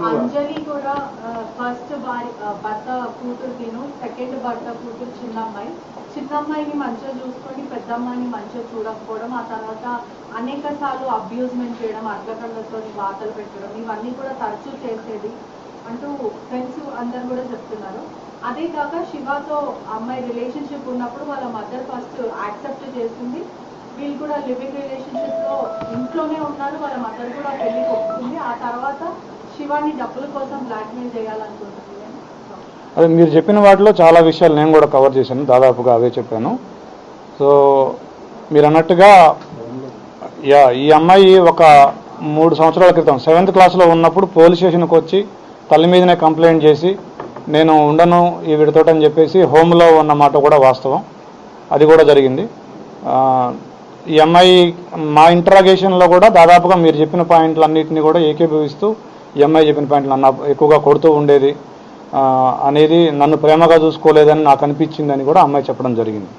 అంజలి కూడా ఫస్ట్ భర్త కూతురు సెకండ్ భర్త కూతురు చిన్నమ్మాయిని మంచిగా చూసుకొని పెద్దమ్మాయిని మంచిగా చూడకపోవడం, ఆ తర్వాత అనేక సార్లు అబ్యూజ్మెంట్ చేయడం, అట్లకళ్ళతో వార్తలు పెట్టడం, ఇవన్నీ కూడా తరచూ చేసేది అంటూ ఫ్రెండ్స్ అందరు కూడా చెప్తున్నారు. అదే కాక శివతో అమ్మాయి రిలేషన్షిప్ ఉన్నప్పుడు వాళ్ళ మదర్ ఫస్ట్ యాక్సెప్ట్ చేసింది, వీళ్ళు కూడా లివింగ్ రిలేషన్షిప్ లో ఇంట్లోనే ఉన్నారు, వాళ్ళ మదర్ కూడా పెళ్లికి ఒప్పుకుంది. ఆ తర్వాత శివాని డబ్బుల కోసం బ్లాక్మెయిల్ చేయాలనుకుంటుంది. అదే మీరు చెప్పిన వాటిలో చాలా విషయాలు నేను కూడా కవర్ చేశాను, దాదాపుగా అవే చెప్పాను. సో మీరు అన్నట్టుగా ఈ అమ్మాయి ఒక 3 సంవత్సరాల క్రితం 7th క్లాస్లో ఉన్నప్పుడు పోలీస్ స్టేషన్కి వచ్చి తల్లి మీదనే కంప్లైంట్ చేసి నేను ఉండను ఈ విడతోటి అని చెప్పేసి హోమ్లో ఉన్న మాట కూడా వాస్తవం, అది కూడా జరిగింది. ఈ అమ్మాయి మా ఇంట్రాగేషన్లో కూడా దాదాపుగా మీరు చెప్పిన పాయింట్లన్నింటినీ కూడా ఏకీభవిస్తూ ఈ అమ్మాయి చెప్పిన పాయింట్లు నన్ను ఎక్కువగా కొడుతూ ఉండేది అనేది, నన్ను ప్రేమగా చూసుకోలేదని నాకు అనిపించిందని కూడా అమ్మాయి చెప్పడం జరిగింది.